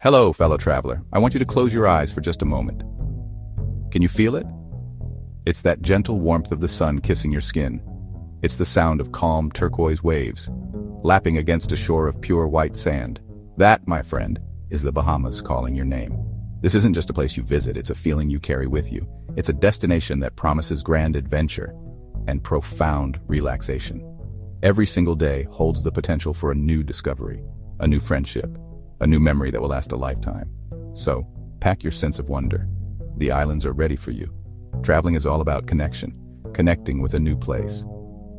Hello, fellow traveler. I want you to close your eyes for just a moment. Can you feel it? It's that gentle warmth of the sun kissing your skin. It's the sound of calm turquoise waves, lapping against a shore of pure white sand. That, my friend, is the Bahamas calling your name. This isn't just a place you visit, it's a feeling you carry with you. It's a destination that promises grand adventure and profound relaxation. Every single day holds the potential for a new discovery, a new friendship, a new memory that will last a lifetime. So, pack your sense of wonder. The islands are ready for you. Traveling is all about connection, connecting with a new place.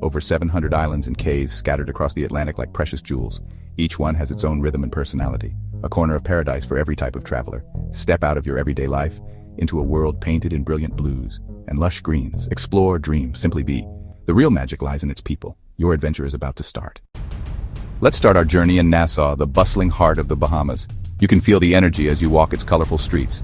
Over 700 islands and cays scattered across the Atlantic like precious jewels. Each one has its own rhythm and personality, a corner of paradise for every type of traveler. Step out of your everyday life into a world painted in brilliant blues and lush greens. Explore, dream, simply be. The real magic lies in its people. Your adventure is about to start. Let's start our journey in Nassau, the bustling heart of the Bahamas. You can feel the energy as you walk its colorful streets.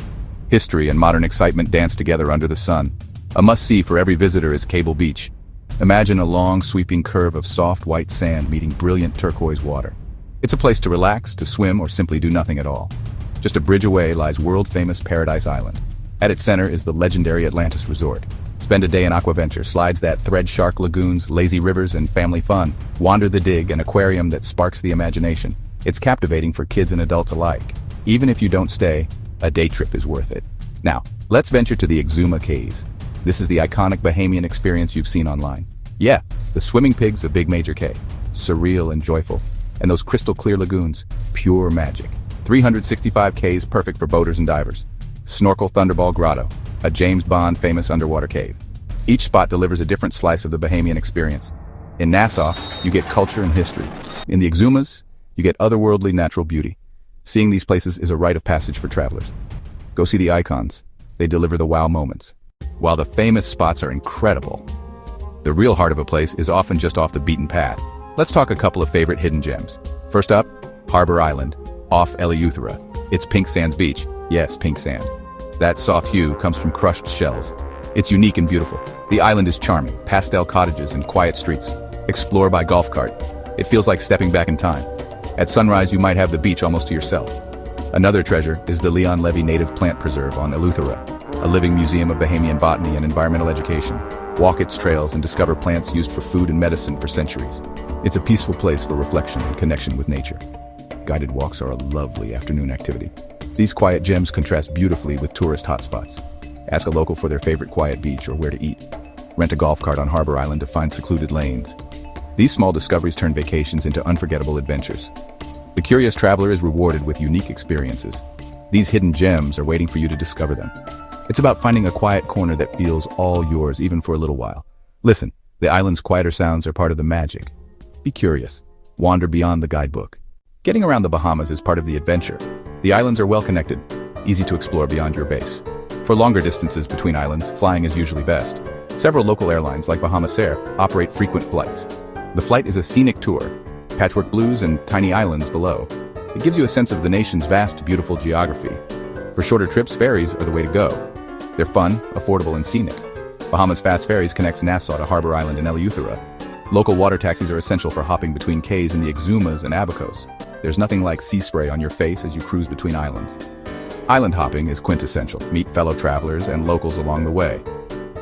History and modern excitement dance together under the sun. A must-see for every visitor is Cable Beach. Imagine a long, sweeping curve of soft white sand meeting brilliant turquoise water. It's a place to relax, to swim, or simply do nothing at all. Just a bridge away lies world-famous Paradise Island. At its center is the legendary Atlantis Resort. Spend a day in aquaventure, slides that thread shark lagoons, lazy rivers, and family fun. Wander the dig, an aquarium that sparks the imagination. It's captivating for kids and adults alike. Even if you don't stay, a day trip is worth it. Now, let's venture to the Exuma Cays. This is the iconic Bahamian experience you've seen online. Yeah, the swimming pigs of Big Major Cay. Surreal and joyful. And those crystal clear lagoons, pure magic. 365 Ks perfect for boaters and divers. Snorkel Thunderball Grotto, a James Bond famous underwater cave. Each spot delivers a different slice of the Bahamian experience. In Nassau, you get culture and history. In the Exumas, you get otherworldly natural beauty. Seeing these places is a rite of passage for travelers. Go see the icons. They deliver the wow moments. While the famous spots are incredible, the real heart of a place is often just off the beaten path. Let's talk a couple of favorite hidden gems. First up, Harbor Island, off Eleuthera. It's pink sands beach. Yes, pink sand. That soft hue comes from crushed shells. It's unique and beautiful. The island is charming, pastel cottages and quiet streets. Explore by golf cart. It feels like stepping back in time. At sunrise, you might have the beach almost to yourself. Another treasure is the Leon Levy Native Plant Preserve on Eleuthera, a living museum of Bahamian botany and environmental education. Walk its trails and discover plants used for food and medicine for centuries. It's a peaceful place for reflection and connection with nature. Guided walks are a lovely afternoon activity. These quiet gems contrast beautifully with tourist hotspots. Ask a local for their favorite quiet beach or where to eat. Rent a golf cart on Harbor Island to find secluded lanes. These small discoveries turn vacations into unforgettable adventures. The curious traveler is rewarded with unique experiences. These hidden gems are waiting for you to discover them. It's about finding a quiet corner that feels all yours, even for a little while. Listen, the island's quieter sounds are part of the magic. Be curious. Wander beyond the guidebook. Getting around the Bahamas is part of the adventure. The islands are well connected, easy to explore beyond your base. For longer distances between islands, flying is usually best. Several local airlines, like Bahamas Air, operate frequent flights. The flight is a scenic tour, patchwork blues and tiny islands below. It gives you a sense of the nation's vast, beautiful geography. For shorter trips, ferries are the way to go. They're fun, affordable, and scenic. Bahamas Fast Ferries connects Nassau to Harbor Island and Eleuthera. Local water taxis are essential for hopping between cays in the Exumas and Abacos. There's nothing like sea spray on your face as you cruise between islands. Island hopping is quintessential. Meet fellow travelers and locals along the way.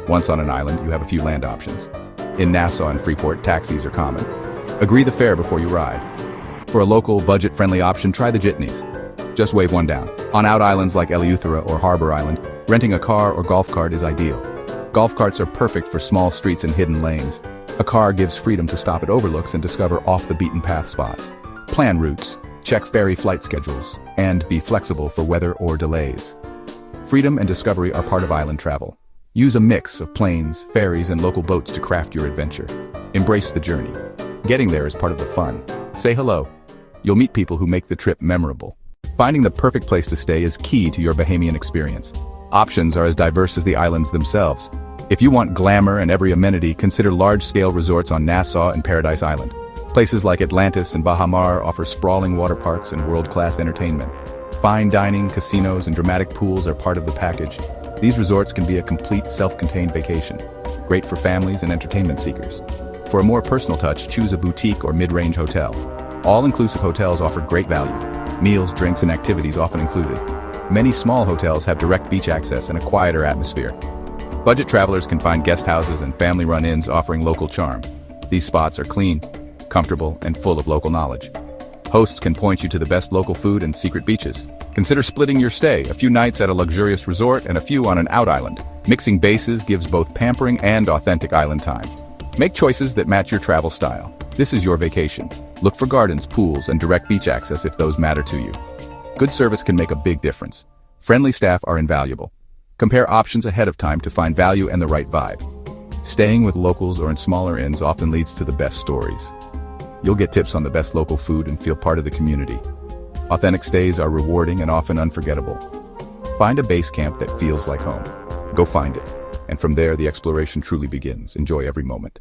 Once on an island, you have a few land options. In Nassau and Freeport, taxis are common. Agree the fare before you ride. For a local, budget-friendly option, try the jitneys. Just wave one down. On out islands like Eleuthera or Harbor Island, renting a car or golf cart is ideal. Golf carts are perfect for small streets and hidden lanes. A car gives freedom to stop at overlooks and discover off-the-beaten-path spots. Plan routes, check ferry flight schedules, and be flexible for weather or delays. Freedom and discovery are part of island travel. Use a mix of planes, ferries, and local boats to craft your adventure. Embrace the journey. Getting there is part of the fun. Say hello. You'll meet people who make the trip memorable. Finding the perfect place to stay is key to your Bahamian experience. Options are as diverse as the islands themselves. If you want glamour and every amenity, consider large-scale resorts on Nassau and Paradise Island. Places like Atlantis and Bahamas offer sprawling water parks and world-class entertainment. Fine dining, casinos, and dramatic pools are part of the package. These resorts can be a complete self-contained vacation, great for families and entertainment seekers. For a more personal touch, choose a boutique or mid-range hotel. All-inclusive hotels offer great value. Meals, drinks, and activities often included. Many small hotels have direct beach access and a quieter atmosphere. Budget travelers can find guest houses and family-run inns offering local charm. These spots are clean, comfortable, and full of local knowledge. Hosts can point you to the best local food and secret beaches. Consider splitting your stay, a few nights at a luxurious resort and a few on an out-island. Mixing bases gives both pampering and authentic island time. Make choices that match your travel style. This is your vacation. Look for gardens, pools, and direct beach access if those matter to you. Good service can make a big difference. Friendly staff are invaluable. Compare options ahead of time to find value and the right vibe. Staying with locals or in smaller inns often leads to the best stories. You'll get tips on the best local food and feel part of the community. Authentic stays are rewarding and often unforgettable. Find a base camp that feels like home. Go find it. And from there, the exploration truly begins. Enjoy every moment.